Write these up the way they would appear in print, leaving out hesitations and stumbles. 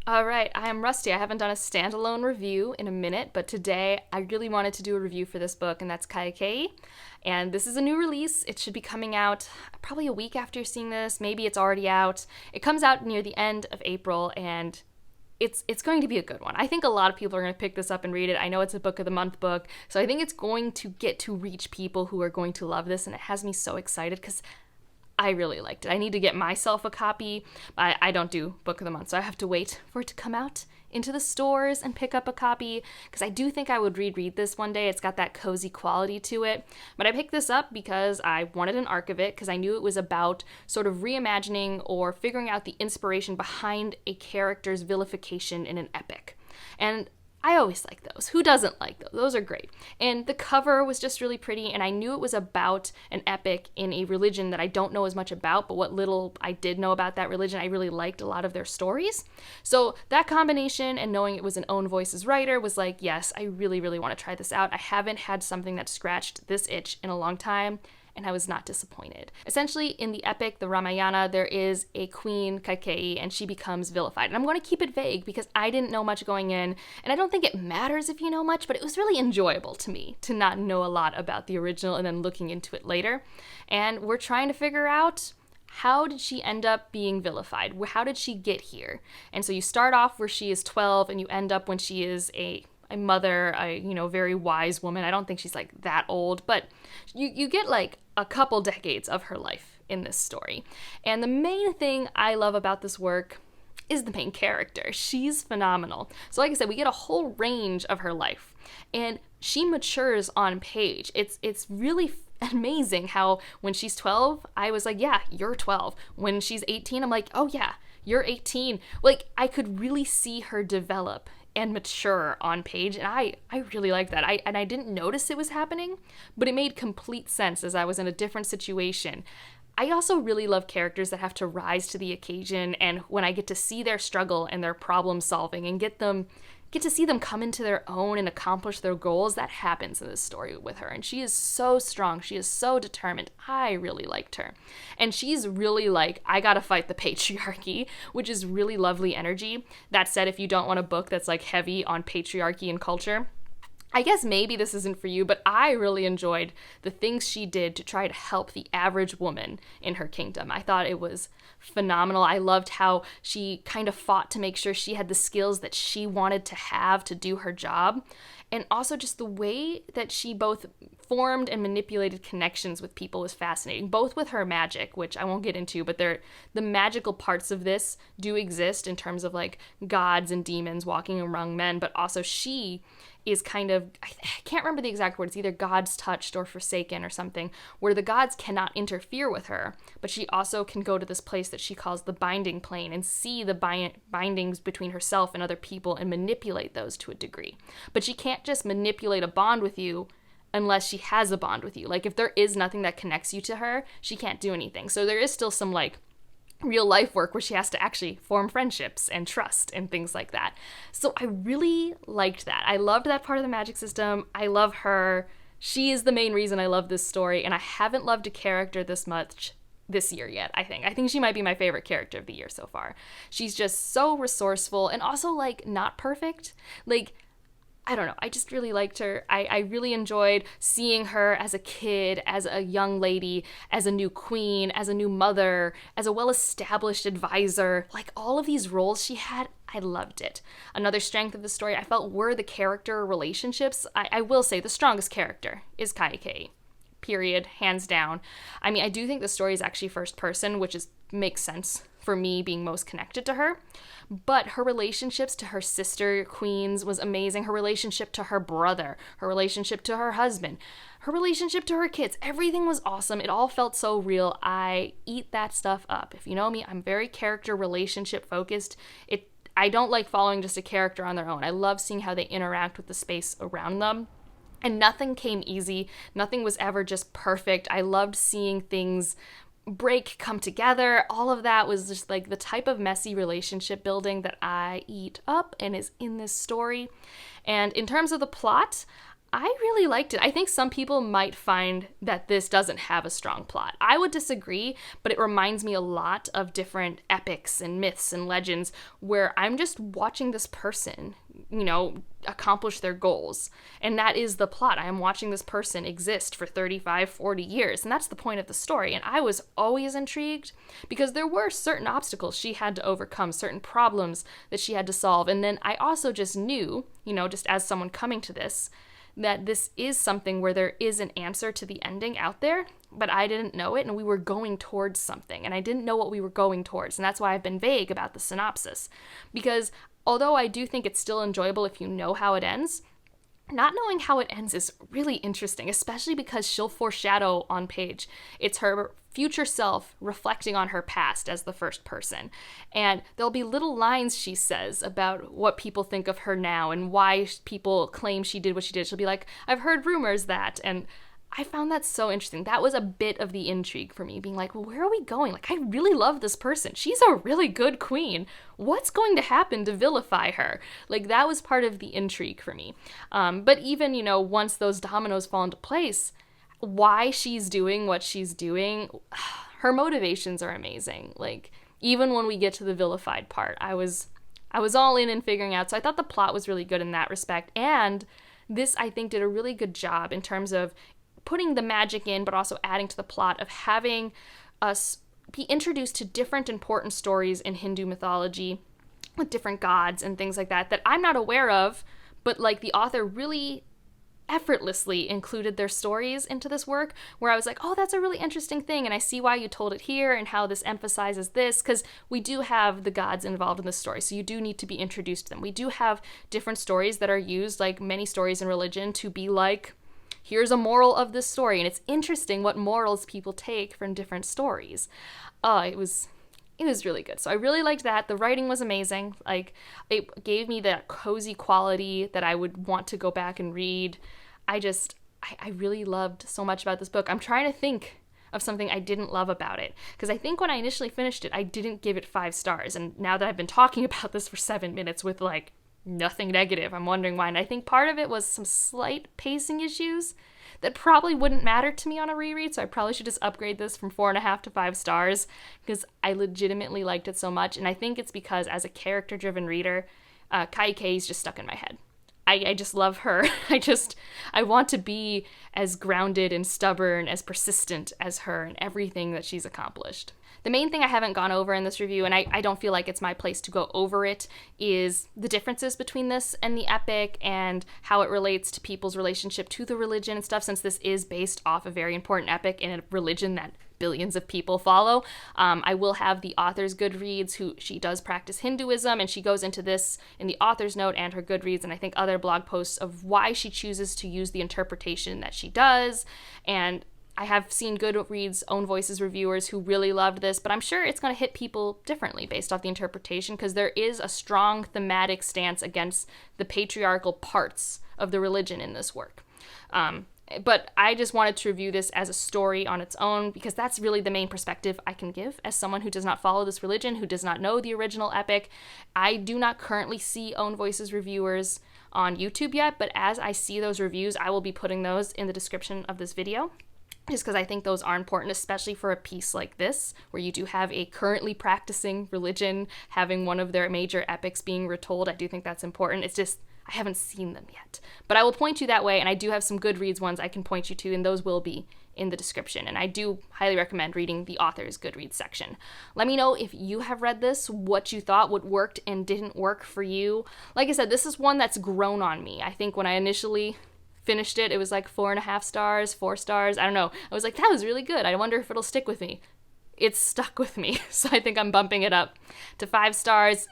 All right, I am Rusty. I haven't done a standalone review in a minute, but today I really wanted to do a review for this book, and that's Kaikeyi. And this is a new release. It should be coming out probably a week after you're seeing this. Maybe it's already out. It comes out near the end of April, and it's going to be a good one. I think a lot of people are going to pick this up and read it. I know it's a book of the month book, so I think it's going to get to reach people who are going to love this, and it has me so excited because I really liked it. I need to get myself a copy. I don't do book of the month, so I have to wait for it to come out into the stores and pick up a copy, because I do think I would reread this one day. It's got that cozy quality to it. But I picked this up because I wanted an arc of it, because I knew it was about sort of reimagining or figuring out the inspiration behind a character's vilification in an epic. And I always like those. Who doesn't like those? Those are great. And the cover was just really pretty, and I knew it was about an epic in a religion that I don't know as much about, but what little I did know about that religion, I really liked a lot of their stories. So that combination and knowing it was an Own Voices writer was like, yes, I really, really want to try this out. I haven't had something that scratched this itch in a long time, and I was not disappointed. Essentially, in the epic, the Ramayana, there is a queen, Kaikeyi, and she becomes vilified. And I'm going to keep it vague because I didn't know much going in, and I don't think it matters if you know much, but it was really enjoyable to me to not know a lot about the original and then looking into it later. And we're trying to figure out, how did she end up being vilified? How did she get here? And so you start off where she is 12, and you end up when she is a mother, a very wise woman. I don't think she's like that old, but you get like a couple decades of her life in this story. And the main thing I love about this work is the main character. She's phenomenal. So like I said, we get a whole range of her life, and she matures on page. It's really amazing how when she's 12, I was like, yeah, you're 12. When she's 18, I'm like, oh yeah, you're 18. Like, I could really see her develop and mature on page, and I really like that. I didn't notice it was happening, but it made complete sense as I was in a different situation. I also really love characters that have to rise to the occasion, and when I get to see their struggle and their problem solving and get to see them come into their own and accomplish their goals, that happens in this story with her. And she is so strong. She is so determined. I really liked her. And she's really like, I gotta fight the patriarchy, which is really lovely energy. That said, if you don't want a book that's like heavy on patriarchy and culture, I guess maybe this isn't for you, but I really enjoyed the things she did to try to help the average woman in her kingdom. I thought it was phenomenal. I loved how she kind of fought to make sure she had the skills that she wanted to have to do her job. And also just the way that she both formed and manipulated connections with people was fascinating, both with her magic, which I won't get into, but the magical parts of this do exist in terms of like gods and demons walking among men, but also she is kind of, I can't remember the exact word, it's either gods touched or forsaken or something, where the gods cannot interfere with her, but she also can go to this place that she calls the binding plane and see the bindings between herself and other people and manipulate those to a degree. But she can't just manipulate a bond with you unless she has a bond with you. Like, if there is nothing that connects you to her, she can't do anything. So there is still some like real life work where she has to actually form friendships and trust and things like that. So I really liked that. I loved that part of the magic system. I love her. She is the main reason I love this story, and I haven't loved a character this much this year yet, I think. I think she might be my favorite character of the year so far. She's just so resourceful and also like not perfect. Like, I don't know, I just really liked her. I really enjoyed seeing her as a kid, as a young lady, as a new queen, as a new mother, as a well-established advisor. Like, all of these roles she had, I loved it. Another strength of the story I felt were the character relationships. I will say the strongest character is Kaikeyi. Period, hands down. I mean, I do think the story is actually first person, which makes sense for me being most connected to her. But her relationships to her sister queens was amazing. Her relationship to her brother, her relationship to her husband, her relationship to her kids, everything was awesome. It all felt so real. I eat that stuff up. If you know me, I'm very character relationship focused. I don't like following just a character on their own. I love seeing how they interact with the space around them. And nothing came easy. Nothing was ever just perfect. I loved seeing things break, come together. All of that was just like the type of messy relationship building that I eat up and is in this story. And in terms of the plot, I really liked it. I think some people might find that this doesn't have a strong plot. I would disagree, but it reminds me a lot of different epics and myths and legends where I'm just watching this person, accomplish their goals. And that is the plot. I am watching this person exist for 35, 40 years. And that's the point of the story. And I was always intrigued because there were certain obstacles she had to overcome, certain problems that she had to solve. And then I also just knew, just as someone coming to this, that this is something where there is an answer to the ending out there, but I didn't know it, and we were going towards something, and I didn't know what we were going towards, and that's why I've been vague about the synopsis. Because although I do think it's still enjoyable if you know how it ends, not knowing how it ends is really interesting, especially because she'll foreshadow on page. It's her future self reflecting on her past as the first person. And there'll be little lines she says about what people think of her now and why people claim she did what she did. She'll be like, I've heard rumors that, and I found that so interesting. That was a bit of the intrigue for me, being like, well, where are we going? Like, I really love this person. She's a really good queen. What's going to happen to vilify her? Like, that was part of the intrigue for me. But even, once those dominoes fall into place, why she's doing what she's doing, her motivations are amazing. Like, even when we get to the vilified part, I was all in figuring out. So I thought the plot was really good in that respect. And this, I think, did a really good job in terms of putting the magic in, but also adding to the plot of having us be introduced to different important stories in Hindu mythology with different gods and things like that I'm not aware of, but like the author really effortlessly included their stories into this work, where I was like, oh, that's a really interesting thing, and I see why you told it here and how this emphasizes this, because we do have the gods involved in this story, so you do need to be introduced to them. We do have different stories that are used, like many stories in religion, to be like, here's a moral of this story, and it's interesting what morals people take from different stories. It was really good. So I really liked that. The writing was amazing. Like, it gave me that cozy quality that I would want to go back and read. I really loved so much about this book. I'm trying to think of something I didn't love about it, because I think when I initially finished it, I didn't give it 5 stars. And now that I've been talking about this for 7 minutes with like nothing negative, I'm wondering why. And I think part of it was some slight pacing issues that probably wouldn't matter to me on a reread, so I probably should just upgrade this from 4.5 to 5 stars, because I legitimately liked it so much. And I think it's because as a character-driven reader, Kai Kei is just stuck in my head. I just love her. I want to be as grounded and stubborn, as persistent as her in everything that she's accomplished. The main thing I haven't gone over in this review, and I don't feel like it's my place to go over it, is the differences between this and the epic and how it relates to people's relationship to the religion and stuff, since this is based off a very important epic in a religion that billions of people follow. I will have the author's Goodreads, who she does practice Hinduism, and she goes into this in the author's note and her Goodreads, and I think other blog posts of why she chooses to use the interpretation that she does. And I have seen Goodreads Own Voices reviewers who really loved this, but I'm sure it's going to hit people differently based off the interpretation, because there is a strong thematic stance against the patriarchal parts of the religion in this work. But I just wanted to review this as a story on its own, because that's really the main perspective I can give as someone who does not follow this religion, who does not know the original epic. I do not currently see Own Voices reviewers on YouTube yet, but as I see those reviews, I will be putting those in the description of this video, just because I think those are important, especially for a piece like this, where you do have a currently practicing religion having one of their major epics being retold. I do think that's important. It's just, I haven't seen them yet. But I will point you that way, and I do have some Goodreads ones I can point you to, and those will be in the description. And I do highly recommend reading the author's Goodreads section. Let me know if you have read this, what you thought, what worked and didn't work for you. Like I said, this is one that's grown on me. I think when I initially finished it, it was like 4.5 stars, 4 stars. I don't know. I was like, that was really good. I wonder if it'll stick with me. It's stuck with me. So I think I'm bumping it up to 5 stars.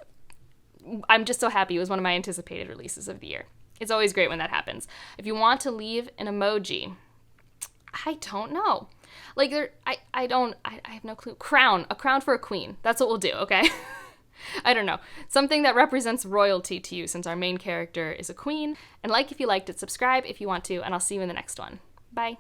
I'm just so happy. It was one of my anticipated releases of the year. It's always great when that happens. If you want to leave an emoji, I don't know. Like, I have no clue. A crown for a queen. That's what we'll do, okay? I don't know. Something that represents royalty to you, since our main character is a queen. And like if you liked it, subscribe if you want to, and I'll see you in the next one. Bye.